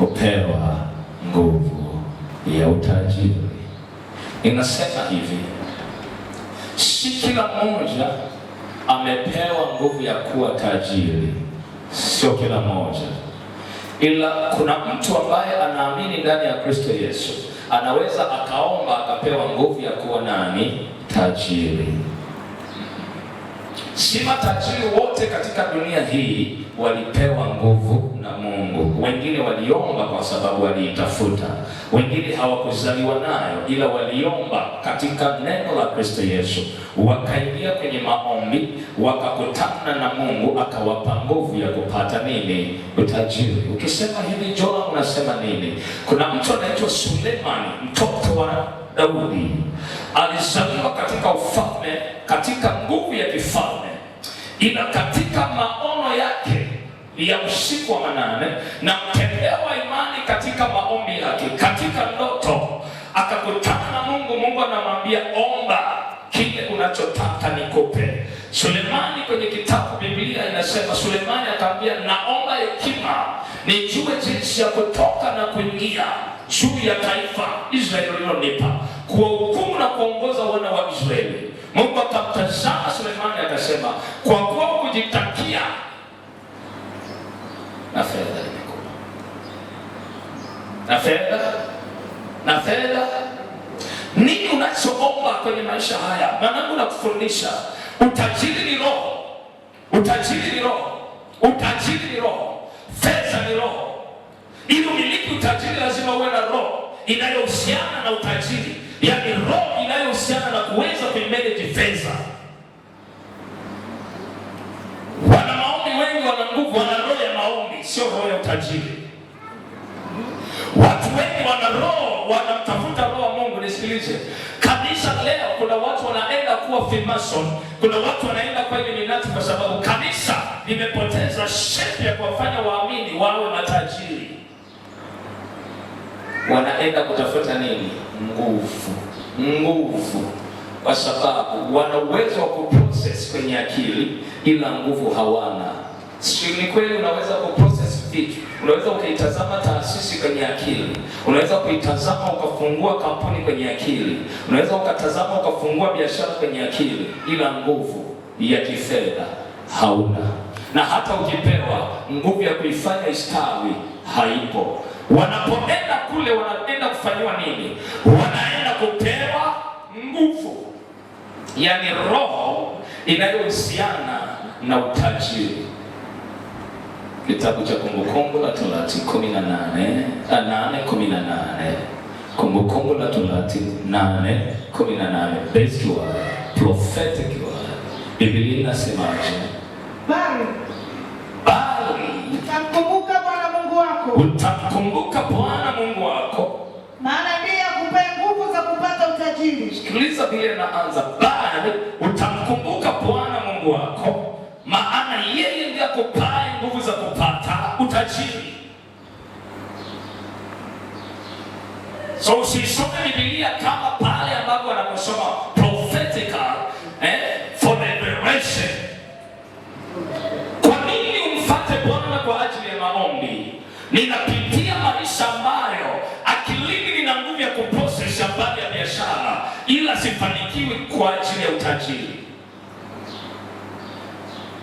kupewa nguvu ya utajiri. Inasema hivi, si kila mmoja amepewa nguvu ya kuwa tajiri, sio kila mmoja, ila kuna mtu ambaye anaamini ndani ya Kristo Yesu anaweza akaomba akapewa nguvu ya kuwa nani? Tajiri. Si matajiri wote katika dunia hii walipewa nguvu na Mungu. Wengine waliomba kwa sababu waliitafuta, wengine hawakuzaliwa nayo, ila waliomba katika neno la Kristo Yesu, wakaingia kwenye maombi, wakakutana na Mungu, akawapa nguvu ya kupata nini? Utajiri. Ukisema hivi Jona, unasema nini? Kuna mtu anaitwa Sulemani, mtoto wa Daudi, alizaliwa katika ufalme, katika nguvu ya kifalme, ila katika maono yake ya usiku wa manane na mtembea wa imani katika maombi yake, katika ndoto akakutana na Mungu. Mungu anamwambia omba kile unachotaka nikupe. Sulemani, kwenye kitabu Biblia inasema Sulemani akamwambia, naomba hekima nijue jinsi ya kutoka na kuingia juu ya taifa Israeli lilonipa, kuwahukumu na kuongoza wana wa Israeli. Mungu akamtazama Sulemani akasema, kwa kuwa kujitakia na fedha nimekupa, na fedha. Nini unachoomba kwenye maisha haya? Mwanangu, nakufundisha utajiri ni roho, utajiri ni roho, utajiri ni roho, fedha ni roho. Ili umiliki utajiri lazima uwe na roho inayohusiana na utajiri, yaani roho inayohusiana na kuweza kuimanage fedha. Wana maombi wengi, wana nguvu, wana roho ya maombi, sio roho ya utajiri. Watu wengi wana roho, wanamtafuta roho wa Mungu. Nisikilize, kanisa leo kuna watu wanaenda kuwa Freemason, kuna watu wanaenda kwa Illuminati kwa sababu kanisa limepoteza shape ya kuwafanya waamini wawe matajiri. Wanaenda kutafuta nini? Nguvu, kwa sababu wana uwezo wa kuprocess kwenye akili, ila nguvu hawana. Si ni kweli? Unaweza kuprocess vitu, unaweza ukaitazama taasisi kwenye akili, unaweza kuitazama ukafungua kampuni kwenye akili, unaweza ukatazama ukafungua biashara kwenye akili, ila nguvu ya kifedha hauna. Na hata ukipewa nguvu ya kuifanya istawi haipo. Wanapoenda kule, wanaenda kufanywa nini? Wanaenda kupewa nguvu, yaani roho inayohusiana na utajiri. Kitabu cha Kumbukumbu la Torati 8:18, Kumbukumbu la Torati 8:18, best word, prophetic word. Biblia inasemaje? Bali utamkumbuka Bwana Mungu wako, utamkumbuka Bwana Mungu wako, maana ndiye akupe nguvu za kupata utajiri. Sikiliza vile naanza, bali utamkumbuka Bwana Mungu wako, maana yeye ndiye akupaye nguvu za kupata utajiri. So usisome Biblia kama pale ambapo wanaposoma prophetical for the revelation. Kwa nini umfuate Bwana kwa ajili ya maombi? Ninapitia maisha ambayo akilini nina nguvu ya kuprocess habari ya biashara, ila sifanikiwi kwa ajili ya utajiri.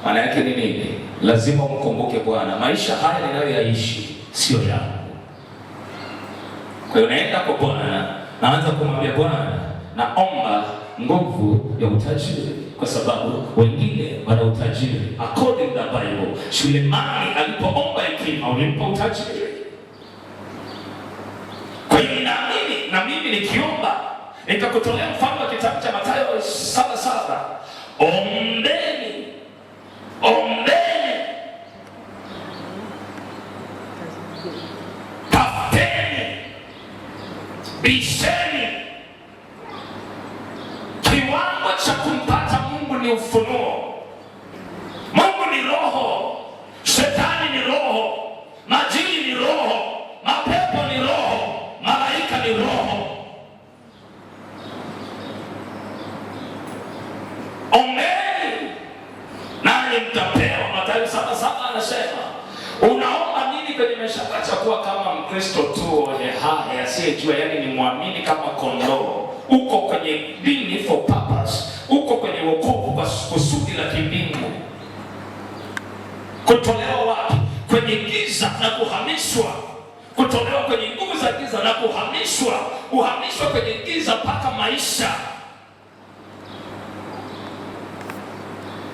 Maana yake ni nini? Lazima umkumbuke Bwana. Maisha haya ninayoyaishi sio yangu. Kwa hiyo naenda kwa Bwana, naanza kumwambia Bwana, naomba nguvu ya utajiri, kwa sababu wengine wana utajiri. According to the Bible, Sulemani alipoomba hekima ulimpa utajiri. Kwa hiyo ninaamini na mimi nikiomba, nikakutolea mfano wa kitabu cha Mathayo 7:7, ombeni, tafuteni, bisheni. Kiwango cha kumpata Mungu ni ufunuo. Mungu ni roho, shetani ni roho, majini ni roho, mapepo ni roho, malaika ni roho. Ombeni nanyi mtapewa. Mathayo 7:7 anasema, unaomba nini kwenye maisha? Acha kuwa kama Mkristo tu hohe hahe asiyejua, yani ni muamini kama kondoo. Uko kwenye dini for purpose, uko kwenye wokovu kwa kusudi la kimbingu. Kutolewa wapi? Kwenye giza na kuhamishwa. Kutolewa kwenye nguvu za giza na kuhamishwa, uhamishwa kwenye giza mpaka maisha.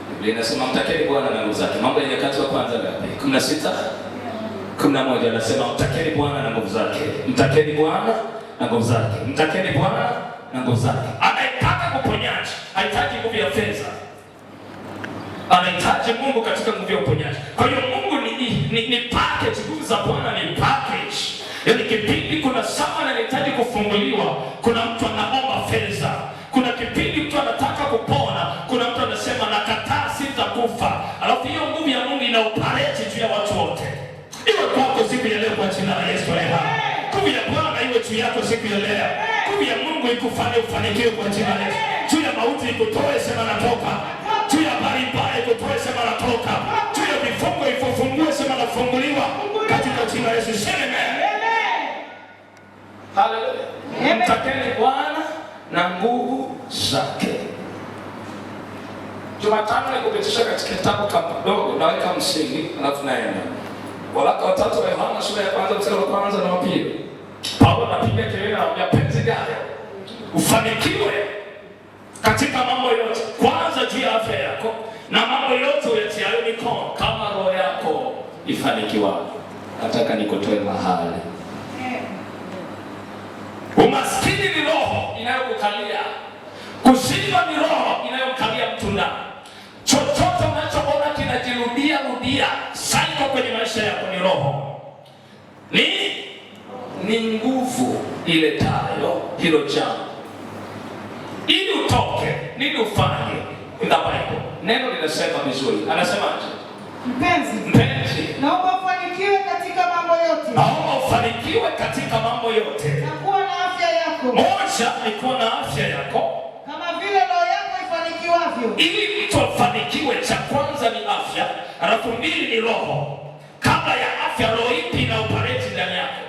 Biblia inasema mtakeni Bwana na nguvu zake. Mambo ya Nyakati wa kwanza ngapi? 16:11 anasema mtakeni Bwana na nguvu zake. Mtakeni Bwana na nguvu zake. Mtakeni Bwana na nguvu zake. Anayetaka uponyaji hahitaji nguvu ya fedha, anahitaji Mungu katika nguvu ya uponyaji. Kwa hiyo Mungu ni package. Nguvu za Bwana ni package. Yaani kipindi kuna sama anahitaji kufunguliwa, kuna mtu anaomba fedha. Kuna kipindi mtu anataka kupona, kuna mtu anasema nakataa sitakufa. Alafu hiyo nguvu ya Mungu ina operate juu ya watu wote. Iwe kwako siku ya leo kwa jina la Yesu leo. Nguvu ya Bwana iwe juu yako siku ya leo. Nguvu ya Mungu ikufanye ufanikiwe kwa jina la Yesu. Juu ya mauti ikutoe, sema natoka. Juu ya habari mbaya ikutoe, sema natoka. Juu ya vifungo ikufungue, sema nafunguliwa katika jina la Yesu. Amen. Haleluya. Mtakeni Bwana na nguvu zake. Jumatano nikupitisha katika kitabu kidogo, naweka msingi alafu naenda. Waraka wa 3 wa Yohana sura ya 1 mstari wa 1 na wa 2. Paulo anapiga kelele ya penzi gani? Ufanikiwe katika mambo yote. Kwanza juu ya afya yako na mambo yote uyatiayo mikono, kama roho yako ifanikiwa. Nataka nikutoe mahali. Umaskini ni roho inayokukalia. Kushindwa ni roho inayokalia mtu ndani. Chochote unachoona kinajirudia saiko kwenye maisha yako ni roho. Ni nguvu iletayo hilo jambo. Ili utoke, nini ufanye? In the Bible neno linasema vizuri. Anasemaje? Mpenzi, naomba ufanikiwe katika mambo yote. Naomba ufanikiwe katika mambo yote. Na kuwa na afya yako. Moja ni kuwa na afya yako. Kama vile roho yako ifanikiwavyo. Ili mtu afanikiwe, cha kwanza ni afya, alafu mbili ni roho. Kabla ya afya, roho ipi ina operate ndani yako?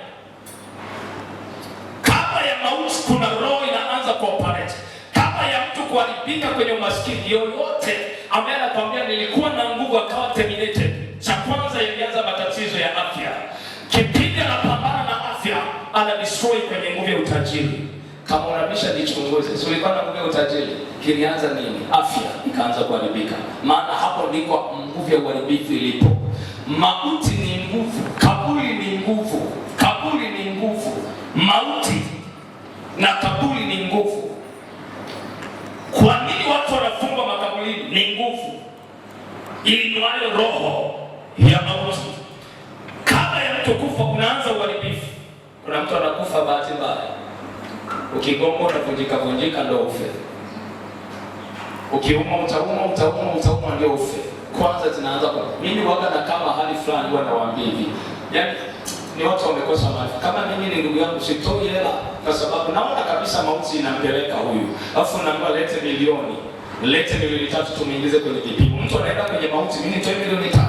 Kabla ya mauti kuna roho inaanza kuoperate. Kabla ya mtu kuharibika kwenye umaskini, yoyote ambaye anakwambia nilikuwa na nguvu akawa terminated, cha kwanza ilianza matatizo ya afya. Kipindi anapambana na afya, ana destroy kwenye nguvu ya utajiri. Kama unabisha jichunguze, si ulikuwa na nguvu ya utajiri, kilianza nini? Afya ikaanza kuharibika. Maana hapo ndiko nguvu ya uharibifu ilipo. Mauti ni nguvu, kaburi ni nguvu. Kaburi ni nguvu. Mauti na kaburi ni nguvu. Kwa nini watu wanafungwa makaburini? Ni nguvu ilinuayo roho ya mauti. Kabla ya mtu kufa kunaanza uharibifu. Kuna mtu anakufa bahati mbaya, ukigoma utavunjika ndio ufe. Ukiuma utauma ndio ufe. Kwanza zinaanza kwa mimi waga na kama hali fulani huwa nawaambia hivi. Yaani ni watu wamekosa maarifa. Kama mimi ni ndugu yangu sitoi hela kwa sababu naona kabisa mauti inampeleka huyu. Alafu naomba lete milioni 3 tumuingize kwenye vipimo. Mtu anaenda kwenye mauti, mimi nitoe milioni 3.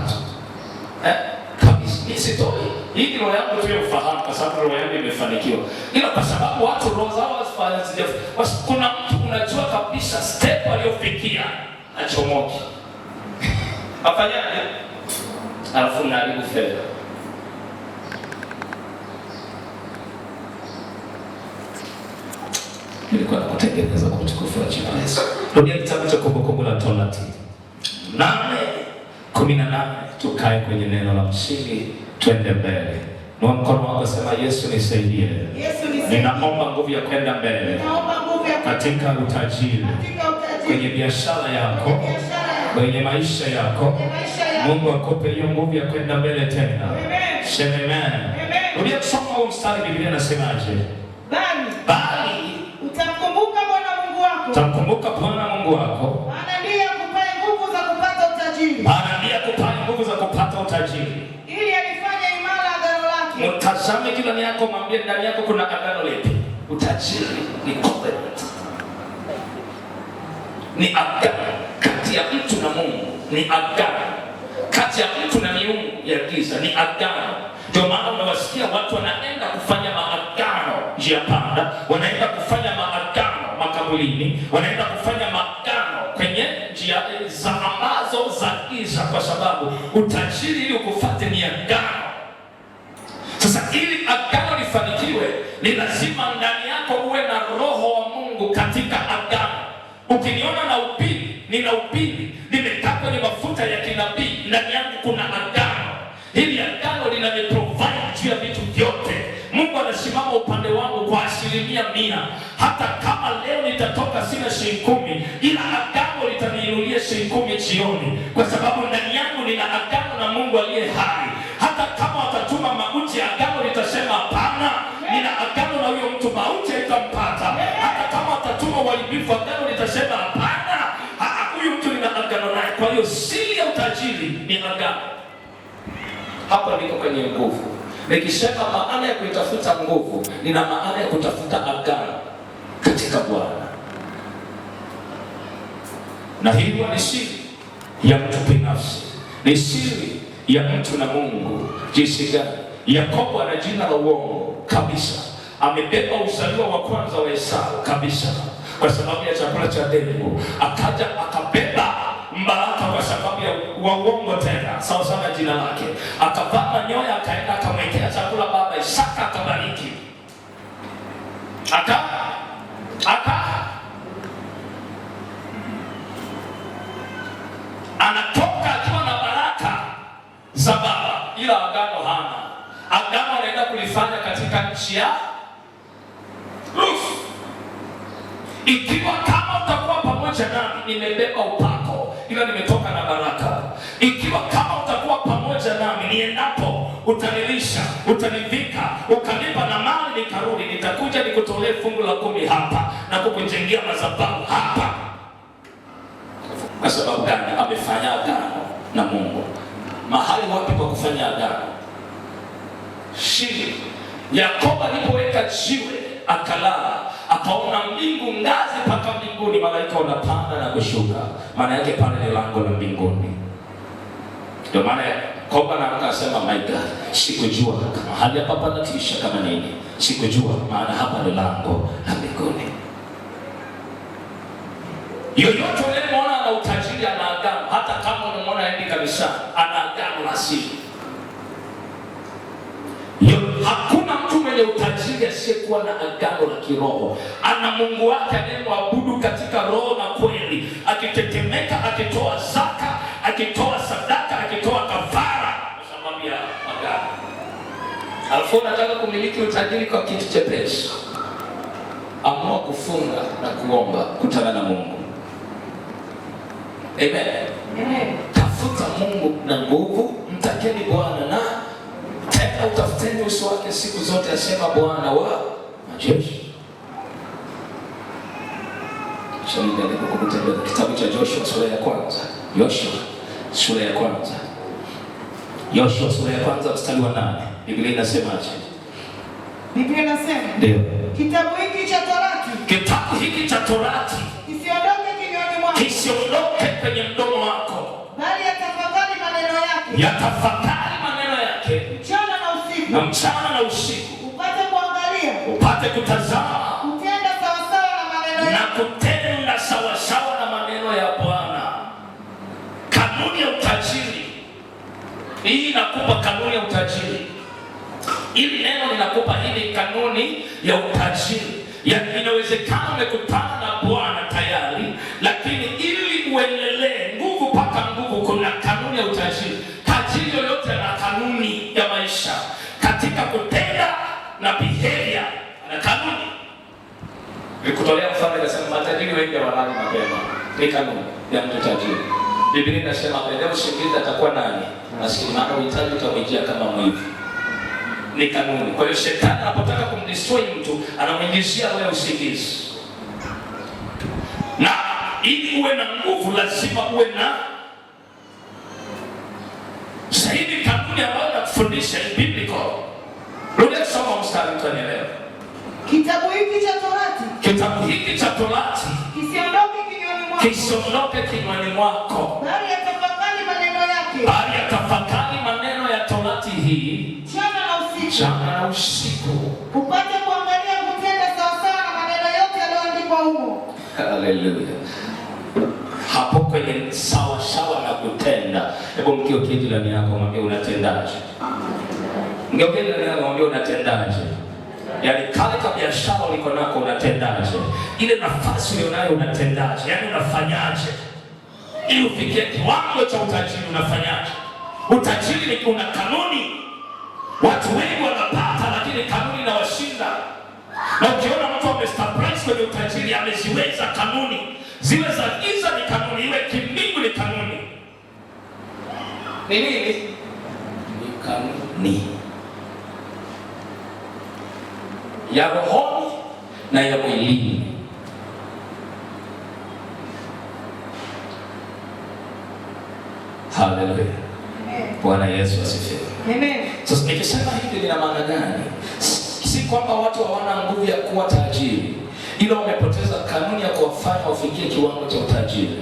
Kabisa mimi sitoi. Hii roho yangu tu ufahamu kwa sababu roho yangu imefanikiwa. Ila kwa sababu watu roho zao hazifanyi. Kuna mtu unajua kabisa step aliyofikia achomoki. Afanyaje? Alafu unaharibu fedha. Nilikuwa nakutengeneza kwa utukufu wa jina la Yesu. Rudia kitabu cha Kumbukumbu la Torati 8:18. Tukae kwenye neno la msingi, twende mbele. Nua mkono wako, sema Yesu nisaidie. Ninaomba nguvu ya kwenda mbele katika utajiri, kwenye biashara yako, kwenye maisha yako. Mungu akupe hiyo nguvu ya kwenda mbele tena. Sema amen. Rudia kusoma huu mstari, Biblia inasemaje? Bali utamkumbuka Bwana Mungu wako. Utamkumbuka Bwana Mungu wako. Maana ndiye akupaye nguvu za kupata utajiri. Maana ndiye akupaye nguvu za kupata utajiri. Ili alifanye imara agano lake. Mtazame jirani yako, mwambie ndani yako kuna agano lipi? Utajiri ni covenant. Ni agano kati ya mtu na Mungu. Ni agano kati ya mtu na miungu ya giza. Ni agano. Ndio maana unawasikia watu wanaenda kufanya maagano njia panda, wanaenda kufanya maagano makaburini, wanaenda kufanya maagano kwenye njia za ambazo za giza, kwa sababu utajiri ili ukufuate ni agano. Sasa ili agano lifanikiwe, ni lazima ndani yako uwe na roho wa Mungu katika agano. Ukiniona na upili, nina upili, nimekaa kwenye mafuta ya kinabii, ndani yangu kuna agano. Hili agano linaniprovide juu ya vitu vyote. Mungu anasimama upande wangu kwa 100%. Hata kama leo nitatoka sina shilingi 10, ila agano litaniinulia shilingi 10 jioni, kwa sababu ndani yangu nina agano na Mungu aliye hai. Hata kama watatuma mauti, agano litasema hapana, nina agano na huyo mtu, mauti haitampata. Hata kama watatuma uharibifu, agano litasema hapana, huyu mtu nina agano naye. Kwa hiyo siri ya utajiri ni agano. Hapa niko kwenye nguvu. Nikisema maana ya kuitafuta nguvu, nina maana ya kutafuta agano katika Bwana. Na hiyo ni siri ya mtu binafsi, ni siri ya mtu na Mungu. Jinsi gani? Yakobo ana jina la uongo kabisa, amebeba uzaliwa wa kwanza wa Esau kabisa kwa sababu ya chakula cha dengu. Akaja akabeba mbaraka kwa sababu ya uongo tena, sawa sana jina lake. Akavaa manyoya, akaenda akamwekea chakula baba Isaka, akabariki. Anatoka akiwa na baraka za baba, ila agano hana. Agano anaenda kulifanya katika nchi ya Ruth. Ikiwa kama utakuwa pamoja nami, nimebeba upako, ila nimetoka na baraka. Ikiwa kama utakuwa pamoja nami, niendapo utanilisha, utanivika, ukanipa na mali, nikarudi, nitakuja nikutolee fungu la 10 hapa na kukujengea madhabahu hapa. Kwa sababu gani? Amefanya agano na Mungu. Mahali wapi pa kufanya agano? Shiri. Yakobo alipoweka jiwe akalala, akaona mbingu, ngazi mpaka mbinguni, malaika wanapanda na kushuka. Maana yake pale ni lango la mbinguni. Ndio maana Yakobo akasema, my God, sikujua kama hali hapa panatisha kama nini. Sikujua maana hapa ni lango la mbinguni. Yoyote unayemwona ana utajiri, ana agano, hata kama unamwona aendi kabisa, ana agano la siri. Hakuna mtu mwenye utajiri asiyekuwa na agano la kiroho. Ana Mungu wake anayemwabudu katika roho na kweli, akitetemeka, akitoa zaka, akitoa sadaka, akitoa kafara kwa sababu ya agano. Alafu unataka kumiliki utajiri kwa kitu chepesi, amua kufunga na kuomba, kutana na Mungu. Amen. Tafuta Mungu na nguvu, mtakeni Bwana na tena utafuteni uso wake siku zote, asema Bwana wa majeshi. Kitabu cha Joshua sura ya kwanza. Joshua sura ya kwanza. Joshua sura ya kwanza mstari wa 8. Biblia inasemaje? Biblia inasema, ndio, kitabu hiki cha Torati, kitabu hiki cha Torati kisiondoke kinywani mwako, kisiondoke kwenye mdomo wako, bali yatafakari maneno yake, yatafakari maneno yake mchana na usiku, na mchana na usiku, upate kuangalia, upate kutazama, kutenda sawasawa na maneno yake, na kutenda sawasawa na maneno ya Bwana. Kanuni ya utajiri hii inakupa kanuni ya utajiri. Ili neno linakupa hili kanuni ya utajiri. Yaani inawezekana umekutana na Bwana tayari, lakini ili uendelee nguvu mpaka nguvu, kuna kanuni ya utajiri. Tajiri yoyote na kanuni ya maisha katika kutenda na behavior na kanuni. Nikutolea mfano, nasema matajiri wengi wanalala mapema. Ni kanuni ya mtu tajiri. Biblia inasema baadaye usingizi atakuwa nani? Maskini, maana uhitaji utamjia kama mwivi. Ni kanuni. Kwa hiyo shetani anapotaka kumdestroy mtu, anamwingizia wewe usingizi. Na ili uwe na nguvu lazima uwe na zaidi kanuni ambayo nakufundisha ni biblical. Rudia soma mstari utanielewa. Kitabu hiki cha Torati, kitabu hiki cha Torati kisiondoke kinywani mwako, kisiondoke kinywani mwako, bali yatafakari maneno yake, bali yatafakari maneno ya Torati hii mchana na mchana na usiku, upate kuangalia kutenda sawasawa na maneno yote yaliyoandikwa humo. Haleluya. Hapo kwenye sawa sawa na kutenda. Hebu mgeukie jirani yako mwambie unatendaje? Mgeukie jirani yako mwambie unatendaje? Yaani kale ka biashara uliko nako unatendaje? Ile nafasi ulionayo unatendaje? Yaani unafanyaje? Ili ufikie kiwango cha utajiri unafanyaje? Utajiri ni una kanuni. Watu wengi wanapata lakini kanuni inawashinda. Na ukiona mtu amestablish kwenye utajiri ameziweza kanuni. Ziwe za giza ni kanuni, iwe kimbingu ni kanuni. Ni nini? Ni kanuni ya rohoni na ya mwilini. Haleluya. Bwana Yesu asifiwe. Amen. Sasa nikisema hivi lina maana gani? Si kwamba watu hawana nguvu ya kuwa tajiri, ila wamepoteza kanuni ya kuwafanya wafikie kiwango cha utajiri.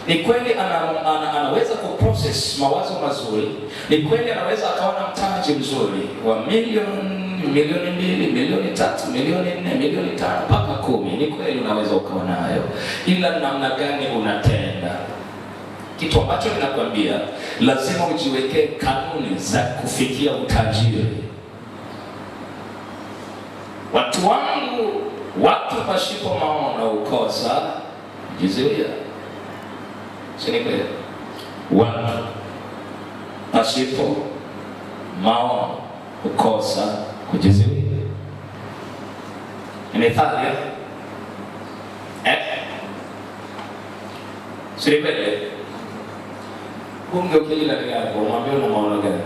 Ni kweli anaweza kuprocess mawazo mazuri, ni kweli anaweza akawa na mtaji mzuri wa milioni 2, milioni 3, milioni 4, milioni 5 mpaka 10. Ni kweli unaweza ukawa nayo, ila namna gani unatenda? Kitu ambacho ninakwambia, lazima ujiwekee kanuni za kufikia utajiri. Watu wangu, watu pasipo maono ukosa kujizuia. Si ni kweli? Watu pasipo maono ukosa kujizuia. Ni methali si ni kweli? Bunge ukijila yako mwambie una maono gani?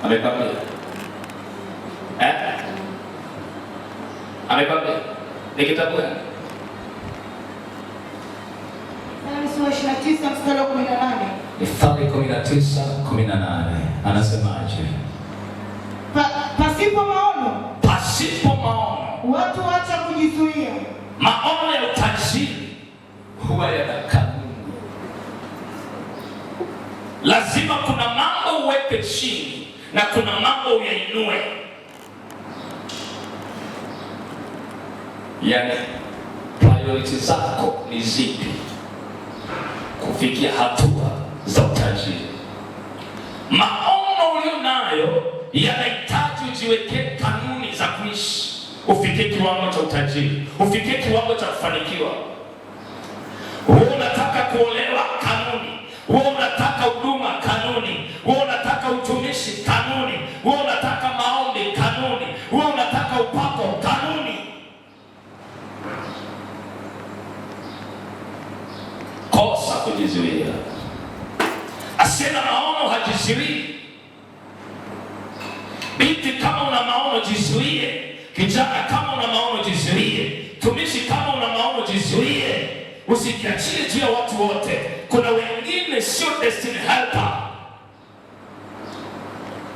Amekwambia? Amekwambia? Ni kitabu gani? Mithali 19:18. Anasemaje? Pasipo maono, pasipo maono watu waacha kujizuia. Maono ya utajiri huwa yanakaa. Lazima kuna mambo uweke chini na kuna mambo uyainue. Yaani priority zako ni zipi kufikia hatua za utajiri? Maono ulio nayo yanahitaji ujiwekee kanuni za kuishi, ufikie kiwango cha utajiri, ufikie kiwango cha kufanikiwa. Wewe unataka kuolewa, kanuni. Wewe unataka huduma, kanuni. Wewe unataka utumishi, kanuni. Wewe unataka maombi, kanuni. Wewe unataka upako, kanuni. Kosa kujizuia. Asema maono hajizuii. Binti kama una maono jizuie. Kijana kama una maono jizuie. Tumishi kama una maono jizuie. Usikiachie juu ya watu wote. Kuna wengine sio destiny helper.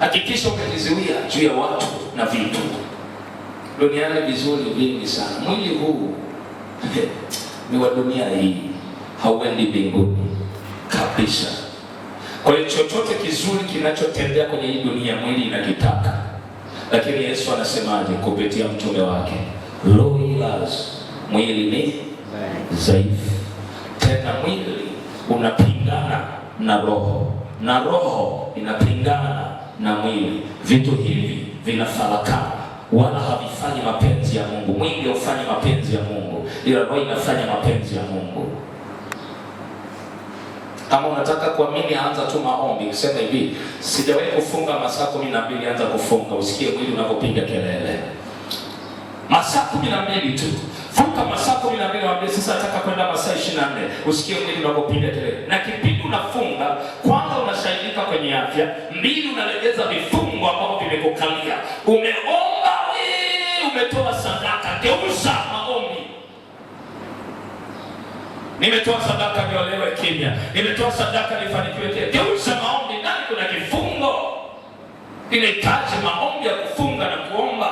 Hakikisha umejizuia juu ya watu na vitu. Duniani vizuri vingi sana. Mwili huu ni wa dunia hii, hauendi mbinguni kabisa. Kwa hiyo chochote kizuri kinachotembea kwenye hii dunia mwili inakitaka. Lakini Yesu anasemaje kupitia mtume wake? Roho ilazo, mwili ni dhaifu. Tena mwili unapingana na roho, na roho inapingana na mwili. Vitu hivi vinafarakana, wala havifanyi mapenzi ya Mungu. Mwili haufanyi mapenzi ya Mungu, ila roho inafanya mapenzi ya Mungu. Kama unataka kuamini, anza tu maombi. Kusema hivi, sijawahi kufunga masaa 12, anza kufunga. Usikie mwili unapopiga kelele. Masaa 12 tu. Funga masaa 12, waambie sasa nataka kwenda masaa 24. Usikie mwili unapopiga kelele. Na kipindi unafunga, kwanza unasaidika kwenye afya, 2 unalegeza vifungo ambavyo vimekukalia. Umeomba wewe, umetoa sadaka, geuza maombi. Nimetoa sadaka niolewe kimya. Nimetoa sadaka nifanikiwe kimya. Geuza maombi. Ndani kuna kifungo. Inahitaji maombi ya kufunga na kuomba.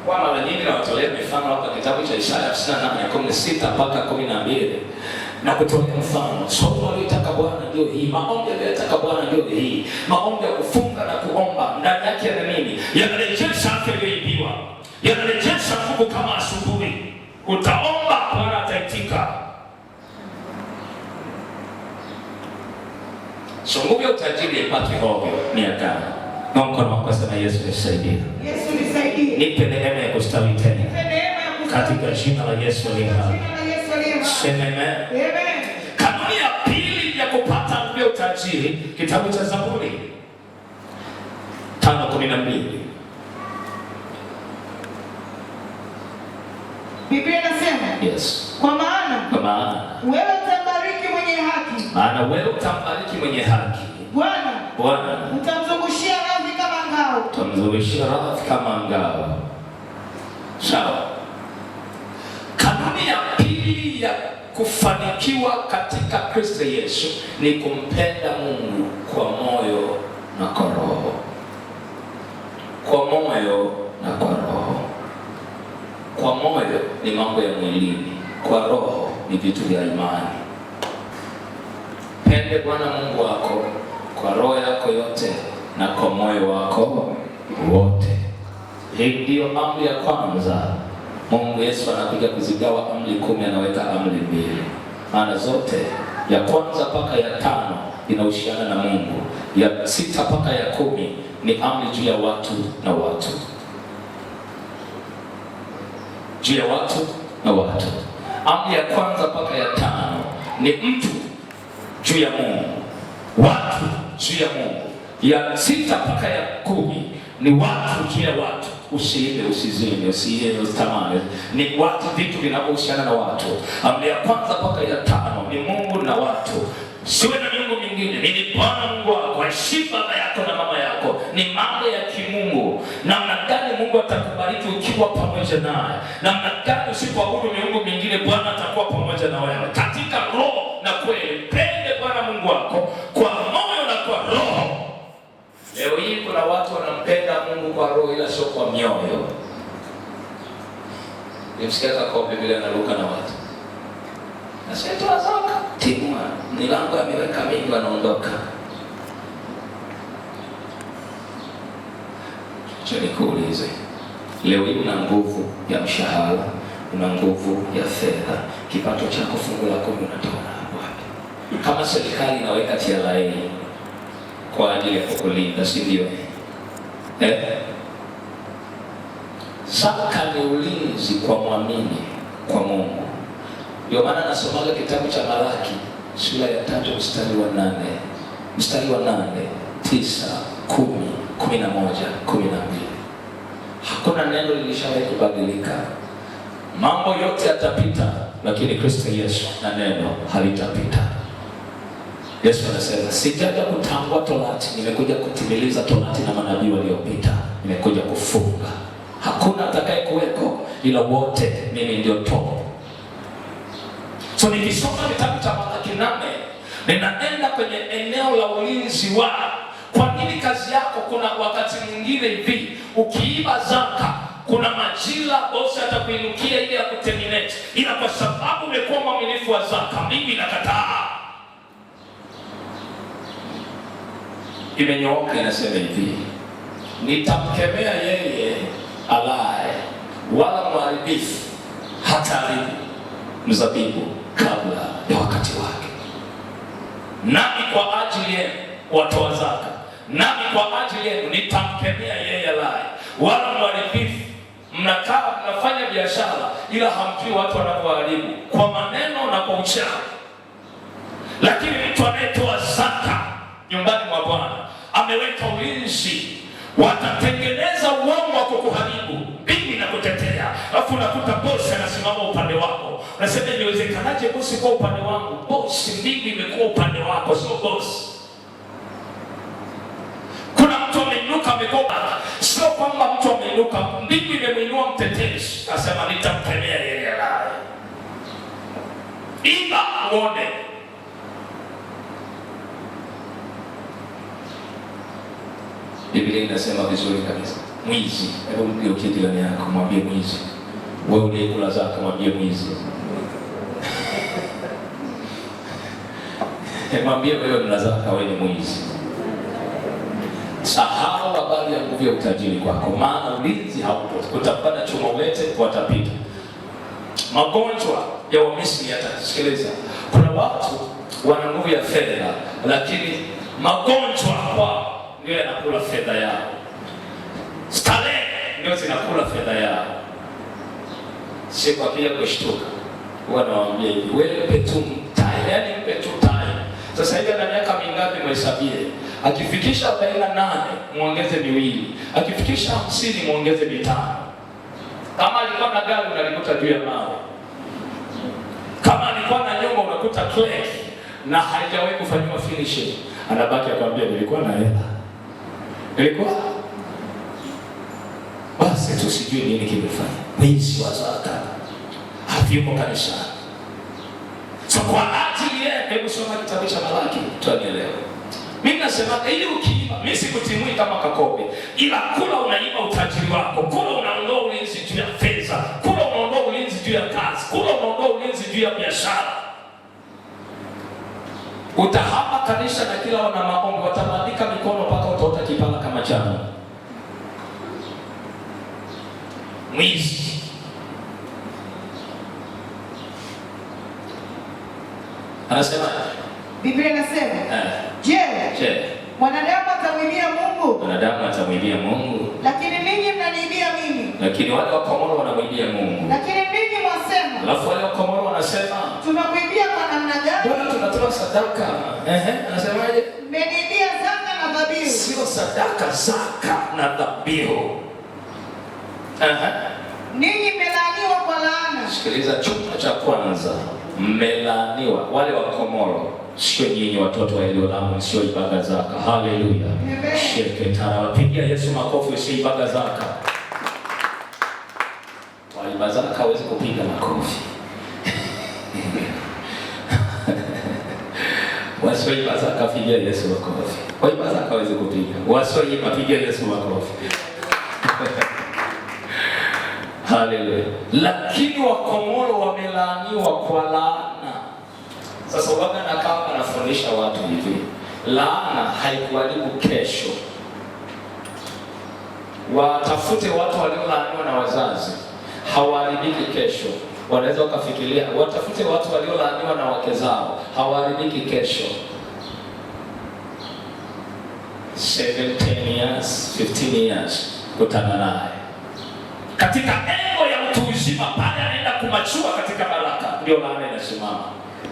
Kwa mara nyingi nawatolea mifano hapa kitabu cha Isaya 58:16 mpaka 12. na kutolea mfano. Somo aliyotaka Bwana ndio hii, maombi aliyotaka Bwana ndio hii, maombi ya kufunga na kuomba. Ndani yake yana nini? Yanarejesha afya iliyoibiwa, yanarejesha nguvu kama asubuhi. Utaomba, Bwana ataitika. So nguvu ya utajiri ipate ovyo ni agano. Na mkono wako sema Yesu nisaidie. Yesu nisaidie. Nipe neema ya kustawi tena. Katika jina la Yesu aliye hai. Sema amen. Kanuni ya pili ya kupata nguvu ya utajiri, kitabu cha Zaburi 5:12. Biblia inasema, yes. Kwa maana wewe utambariki mwenye haki. Maana wewe utambariki mwenye haki. Bwana utamzungushia radhi kama ngao. Utamzungushia radhi kama ngao. Sawa. Kanuni ya pili ya kufanikiwa katika Kristo Yesu ni kumpenda Mungu kwa moyo na kwa roho. Kwa moyo na kwa roho. Kwa moyo ni mambo ya mwilini, kwa roho ni vitu vya imani. Pende Bwana Mungu wako kwa roho yako yote na kwa moyo wako wote. Hii ndio amri ya kwanza. Mungu Yesu anakuja kuzigawa amri 10, anaweka amri 2. Maana zote ya kwanza mpaka ya 5 inahusiana na Mungu. Ya 6 mpaka ya 10 ni amri juu ya watu na watu. Juu ya watu na watu. Amri ya kwanza mpaka ya 5 ni mtu juu ya Mungu, watu juu ya Mungu. Ya 6 mpaka ya 10 ni watu juu ya watu. Usiibe, usizini, usiibe, usitamani. Ni watu, vitu vinavyohusiana na watu. Amri ya kwanza mpaka ya 5 ni Mungu na watu. Siwe na miungu mingine. Ni Bwana Mungu wako. Heshimu baba yako na mama yako. Ni mambo ya kimungu. Namna gani Mungu atakubariki ukiwa pamoja naye? Namna gani usipoabudu miungu mingine Bwana atakuwa pamoja na wewe? Katika roho na kweli. Pende Bwana Mungu wako kwa moyo na kwa roho. Leo hii kuna watu wanampenda Mungu kwa roho ila sio kwa mioyo. Nimsikia kwa Biblia anaruka na watu. Nasema tu azaka. Timua, milango ameweka mingi wanaondoka. Acha nikuulize. Leo hii una nguvu ya mshahara, una nguvu ya fedha. Kipato chako fungu la 10 unatoa wapi? Kama serikali inaweka TRA kwa ajili ya kukulinda, si ndio? Zaka ni ulinzi kwa mwamini kwa Mungu. Ndio maana nasomaga kitabu cha Malaki sura ya 3 mstari wa 8, 9, 10, 11, 12. Hakuna neno lilishawahi kubadilika. Mambo yote yatapita, lakini Kristo Yesu na neno halitapita. Yesu anasema, sijaja kutangua torati, nimekuja kutimiliza torati na manabii waliopita. Nimekuja kufunga. Hakuna atakaye kuweko ila wote mimi ndio top. So nikisoma kitabu cha Malaki 8, ninaenda kwenye eneo la ulinzi wa. Kwa nini kazi yako kuna wakati mwingine hivi ukiiba zaka kuna majira bosi atakuinukia ile ya kuterminate, ila kwa sababu umekuwa mwaminifu wa zaka, mimi nakataa. Imenyooka inasema hivi, nitamkemea yeye alaye wala mharibifu hataribu mzabibu kabla ya wakati wake. Nami kwa ajili yenu watoa zaka, nami kwa ajili yenu nitamkemea yeye alaye wala mharibifu. Mnakaa mnafanya biashara ila hamjui watu wanavyoharibu kwa maneno na kwa uchawi. Lakini mtu anayetoa zaka nyumbani mwa Bwana ameweka ulinzi. Watatengeneza uongo wa kukuharibu, mimi na kutetea. Alafu unakuta bosi anasimama upande wako. Unasema niwezekanaje bosi kwa upande wangu? Bosi mimi imekuwa upande wako, sio bosi. Kuna mtu ameinuka amekopa, sio kwamba mtu ameinuka, mimi nimemuinua mtetezi. Nasema nitamkemea yeye alaye. Iba uone. Biblia inasema vizuri kabisa. Mwizi, hebu mgeukie jirani yako, mwambie mwizi. Wewe unayekula zaka, mwambie mwizi. Mwambie wewe una zaka, wewe ni mwizi. Sahau habari ya nguvu ya utajiri kwako, maana ulinzi haupo. Utapanda chuma ulete, watapita. Magonjwa ya Wamisri yatasikiliza. Kuna watu wana nguvu ya fedha, lakini magonjwa kwao ndio yanakula fedha yao. Starehe ndio zinakula fedha yao. Siku akija kushtuka, huwa nawaambia hivi, wewe mpe tu tai, yaani mpe tu tai. Sasa hivi ana miaka mingapi mhesabie? Akifikisha 48 muongeze 2, akifikisha 50 muongeze 5. Kama alikuwa na gari unalikuta juu ya mawe. Kama alikuwa na nyumba unakuta crack na haijawahi kufanywa finishing. Anabaki akwambia nilikuwa na hela. Nilikuwa basi tu sijui nini kimefanya. Wizi wa zaka. Havipo kanisani. So kwa ajili ya hebu soma kitabu cha Malaki tuanielewe. Mimi nasema ili ukiiba, mimi sikutimui kama Kakobe, ila kula unaiba utajiri wako, kula unaondoa ulinzi juu ya fedha, kula unaondoa ulinzi juu ya kazi, kula unaondoa ulinzi juu ya biashara. Utahama kanisa na kila wana maombi watabandika mikono mpaka utaota kipala kama chama. Mwizi. Anasema Biblia inasema, je, mwanadamu atamwibia Mungu? Mwanadamu atamwibia Mungu. Lakini ninyi mnaniibia mimi. Lakini wale wa Komoro wanamwibia Mungu. Lakini ninyi mwasema. Alafu wale wa Komoro wanasema, tumekuibia kwa namna gani? Bwana tunatoa sadaka. Anasemaje? Mmeniibia zaka na dhabihu. Sio sadaka, zaka na dhabihu. Ninyi mmelaaniwa kwa laana. Sikiliza chumba cha kwanza. Mmelaaniwa wale wa Komoro, sio nyinyi watoto wa Eliolamu, sio ibada zaka. Haleluya. Sheketara, wapigia Yesu makofi, sio ibada zaka. Wale ibada zaka hawezi kupiga makofi. Wasio ibada zaka pigia Yesu makofi. Kwa ibada zaka hawezi kupiga. Wasio ibada pigia Yesu makofi. Haleluya. Lakini wa Komoro wamelaaniwa kwa laana. Sasa waga na kama anafundisha watu hivi, laana haikuharibu kesho. Watafute watu waliolaaniwa na wazazi, hawaharibiki kesho. Wanaweza wakafikiria, watafute watu waliolaaniwa na wake zao, hawaharibiki kesho. 17 years, 15 years kutana naye katika engo ya utu uzima, pale anaenda kumachua katika baraka, ndio laana inasimama.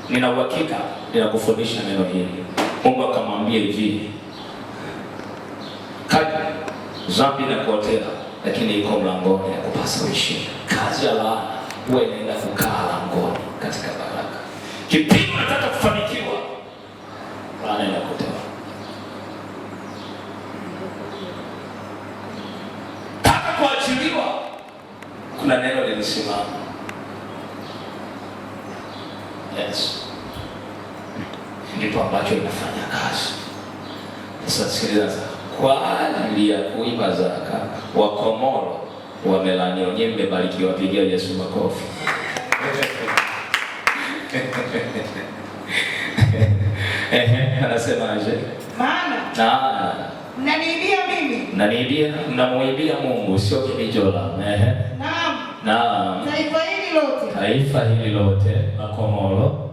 Nina uhakika ninakufundisha neno hili. Mungu akamwambia hivi, kazi dhambi na kuotea, lakini iko mlangoni ya kupasa uishi. Kazi ya laana huwa inaenda kukaa langoni katika baraka. Kipindi unataka kufanikiwa, laana inakutoa. Taka kuachiliwa, kuna neno lilisimama. Yes. Ndipo ambacho inafanya kazi. Sasa sikiliza, kwa ajili ya kuiba zaka, wa Komoro wamelaaniwa. Nyinyi mmebarikiwa, pigia Yesu makofi. Anasemaje? Maana mnaniibia mimi. Mnamuibia Mungu, sio kibijola. Naam. Taifa hili lote la Komoro.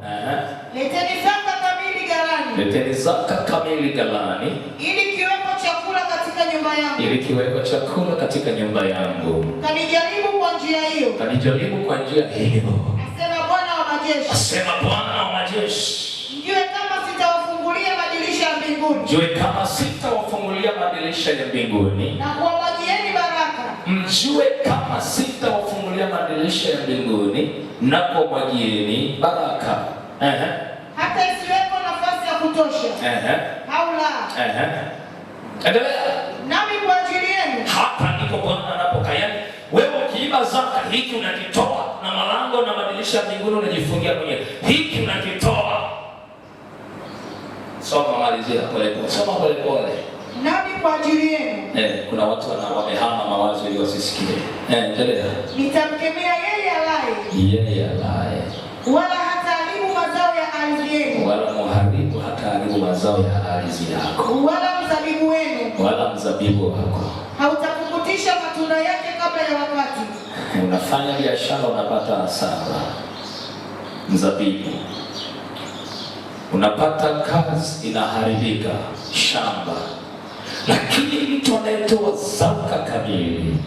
Leteni zaka kamili ghalani. Leteni zaka kamili ghalani. Ili kiwepo chakula katika nyumba yangu. Ili kiwepo chakula katika nyumba yangu. Kanijaribu kwa njia hiyo. Kanijaribu kwa njia hiyo. Asema Bwana wa majeshi. Asema Bwana wa majeshi. Mjue kama sitawafungulia madirisha ya mbinguni. Mjue kama sitawafungulia madirisha ya mbinguni. Na kuwamwagieni baraka. Mjue kama sitawafungulia madirisha ya mbinguni na kuwamwagieni baraka. Hata isiwepo nafasi ya kutosha. Au la. Endelea. Nami kwa ajili yenu. Hapa ndipo Bwana anapokaa. Yaani wewe ukiiba zaka, hiki unakitoa, na malango na madirisha ya mbinguni unajifungia mwenyewe. Hiki unakitoa. Soma malizia polepole. Soma polepole. Nami kwa ajili yenu. Kuna watu wamehama mawazo ili wasisikie. Endelea. Nitamkemea yeye alaye. Yeye alaye. Wala hataharibu mazao ya ardhi yenu. Wala muharibu hata mazao ya ardhi yako, wala mzabibu wako hautapukutisha matunda yake kabla ya wakati. Unafanya biashara, unapata hasara. Mzabibu unapata kazi, inaharibika shamba. Lakini mtu anayetoa zaka kamili,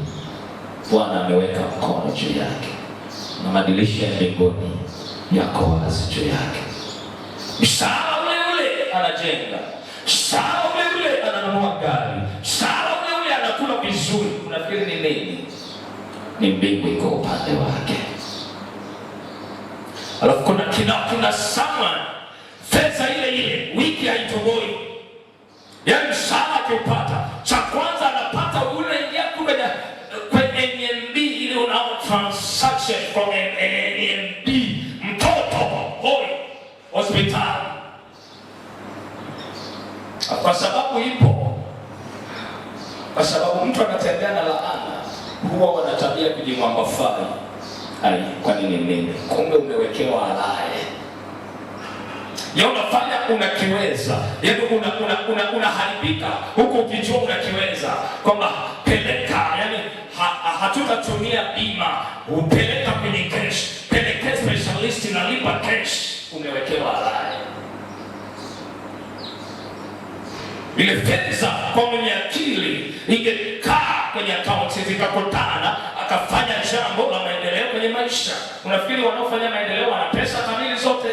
Bwana ameweka mkono juu yake na madirisha ya mbinguni yako wazi juu yake. Mshahara ule anajenga, mshahara ule ananunua gari, mshahara ule anakula vizuri. Unafikiri ni nini? Ni mbingu iko upande wake. Alafu kuna sama fedha ile wiki haitoboi. Yaani mshahara akiupata, cha kwanza anapata ule ingia kwenye NMB ile unao transaction from NMB, mtoto hoi hospitali. Kwa sababu ipo, kwa sababu mtu anatembea na laana, huwa wana tabia kujimwamba fai. Ai, kwa nini? Kumbe umewekewa alaye. Ya unafanya unakiweza. Yaani unaharibika huko ukijua unakiweza. Kwamba peleka, yani hatutatumia bima, upeleka kwenye cash, peleka specialist na lipa cash, umewekewa alaye. Ile fedha kwa mwenye akili ingekaa kwenye akaunti zikakutana, akafanya jambo la maendeleo kwenye maisha. Unafikiri wanaofanya maendeleo wana pesa kamili zote?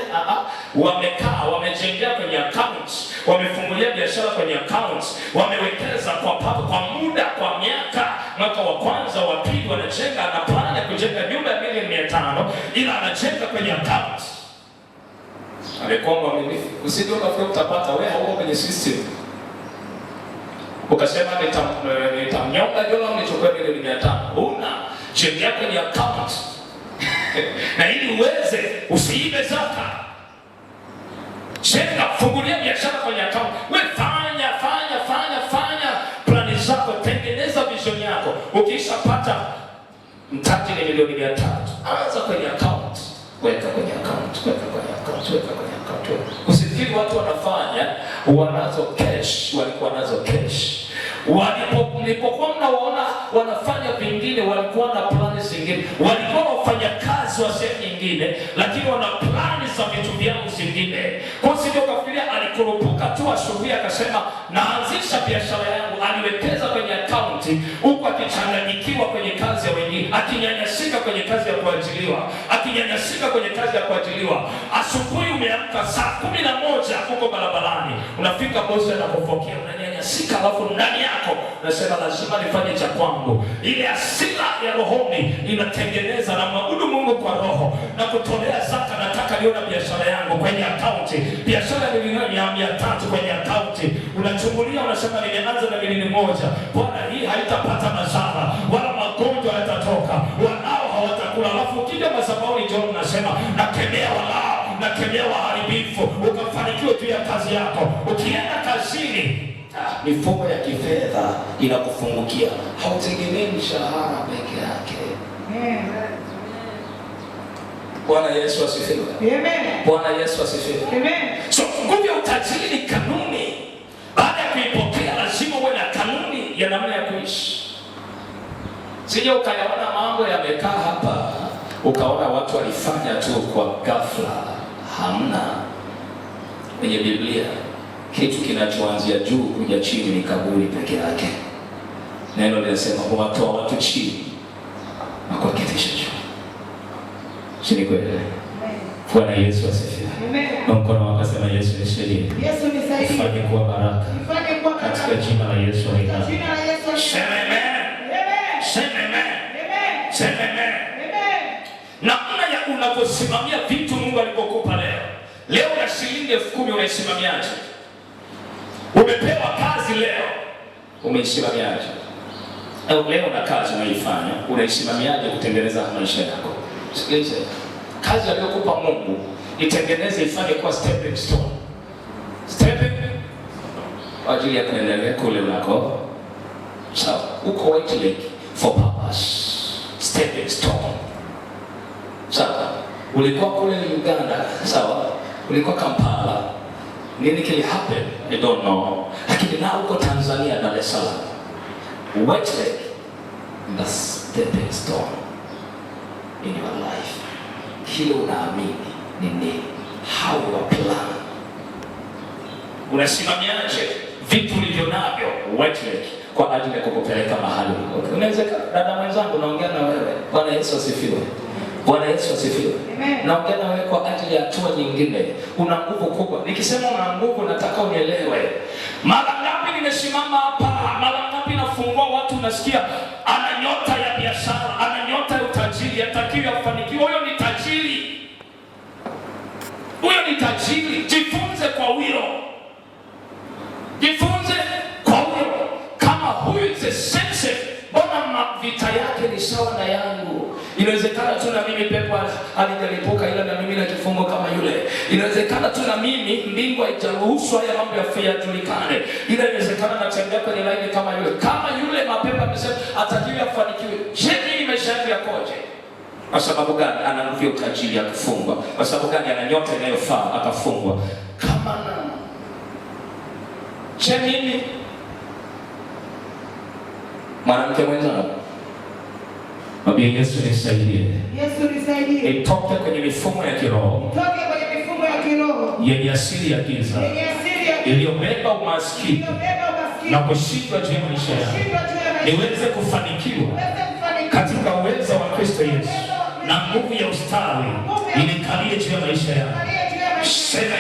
Wamekaa, wamejengea kwenye account, wamefungulia biashara kwenye account, wamewekeza kwa muda, kwa miaka. Mwaka wa kwanza, wa pili wanajenga, anapanga kujenga nyumba ya milioni 500, ila anajenga kwenye account. Amekuwa mwaminifu. Usije ukafikiri utapata, wewe hauko kwenye system. Ukasema nitamnyonga dola nichukue milioni 500. Una cheki yako ni account. Na ili uweze usiibe zaka, cheka, fungulia biashara kwenye account. Wewe fanya plani zako, tengeneza vision yako. Ukishapata mtaji ni milioni 300, anza kwenye account, weka kwenye account. Usifikiri watu wanafanya wanazo cash, walikuwa nazo cash. Walipokuwa mnaona wanafanya vingine, walikuwa na plani zingine. Walikuwa wafanya kazi wa sehemu nyingine, lakini wana plani za vitu vyao zingine. Kwa sivyo kafikiria alikurupuka tu asubuhi akasema naanzisha biashara yangu, aliwekeza kwenye akaunti huko akichanganyikiwa kwenye kazi ya wengine, akinyanyasika kwenye kazi ya kuajiriwa, Asubuhi umeamka saa 11 huko barabarani, unafika bosi anakupokea, unanyanyasika, alafu ndani yako unasema lazima nifanye cha kwangu. Ile hasira ya rohoni inatengeneza na maabudu Mungu kwa roho na kutolea zaka. Nataka niona biashara yangu kwenye akaunti, biashara milioni 300 kwenye akaunti. Unachungulia, unasema nimeanza na milioni 1. Bwana, hii haitapata madhara wala magonjwa yatatoka, wanao hawatakula. Alafu ukija madhabahuni njoo unasema nakemea walao, nakemea waharibifu, ukafanikiwa juu ya kazi yako. Ukienda kazini, mifumo ya kifedha inakufungukia, hautegemei mshahara peke yake. Bwana Yesu asifiwe. Amen. Bwana Yesu asifiwe. Amen. So nguvu ya utajiri ni kanuni. Baada ya kuipokea lazima uwe na kanuni ya namna ya kuishi. Sije ukayaona mambo yamekaa hapa ukaona watu walifanya tu kwa ghafla. Hamna. Kwenye Biblia kitu kinachoanzia juu kuja chini ni kaburi peke yake. Neno linasema watoa watu chini na kuwaketisha juu. Chini kweli. Bwana Yesu asifiwe. Amen. Mkono wako sema Yesu nisaidie. Yesu nisaidie. Fanye kuwa baraka. Fanye kuwa baraka. Katika jina la Yesu aliye hai. Jina la Yesu. Amen. Amen. Namna ya unaposimamia vitu Mungu alipokupa leo. Leo na shilingi 10,000 unaisimamiaje? Umepewa kazi leo, umeisimamiaje? Leo na kazi unaifanya, unaisimamiaje kutengeneza maisha yako? Sikilize, kazi aliyokupa Mungu itengeneze, ifanye kwa stepping stone. Stepping kwa ajili ya kuendelea kule unako. Sawa, uko White Lake for purpose. Stepping stone. Sawa, ulikuwa kule Uganda, sawa, ulikuwa Kampala, Nini kili happen? I don't know. Lakini na uko Tanzania, Dar es Salaam, Westlake, the stepping stone in your life. Kile unaamini ni nini? How you apply. Unasimamiaje vitu ulivyo navyo Westlake kwa ajili ya kukupeleka mahali? Okay. Unaweza dada mwenzangu, naongea na wewe. Bwana Yesu asifiwe. Bwana Yesu asifiwe. Naongea na wewe kwa ajili ya hatua nyingine. Una nguvu kubwa. Nikisema una nguvu, nataka unielewe. Mara ngapi nimesimama hapa, mara ngapi nafungua watu, nasikia ana nyota ya biashara, ana nyota ya utajiri, atakiwa afanikiwe. Huyo ni tajiri. Huyo ni tajiri. Jifunze kwa huyo. Jifunze kwa huyo. Kama huyu is sense, mbona vita yake ni sawa na yangu? Inawezekana tu na mimi pepo alijalipuka, ila na mimi na kifungo kama yule. Inawezekana tu na mimi mbingu haijaruhusu haya mambo yajulikane, ila inawezekana natembea kwenye laini kama yule. Kama yule mapepo amesema atakiwa afanikiwe, je, mimi maisha yangu yakoje? Kwa sababu gani? Ana nguvu ya utajiri ya kufungwa. Kwa sababu gani? Ana nyota inayofaa akafungwa. Kama na je, mimi mwanamke mwenzangu, mwambie Yesu nisaidie. Yesu nisaidie. Nitoke kwenye mifumo ya kiroho. Nitoke kwenye mifumo ya kiroho yenye asili ya giza. Yenye asili ya giza. Iliyobeba umaskini na kushindwa juu ya maisha yangu. Niweze kufanikiwa katika uwezo wa Kristo Yesu. Na nguvu ya ustawi inikalie juu ya maisha yangu. Sema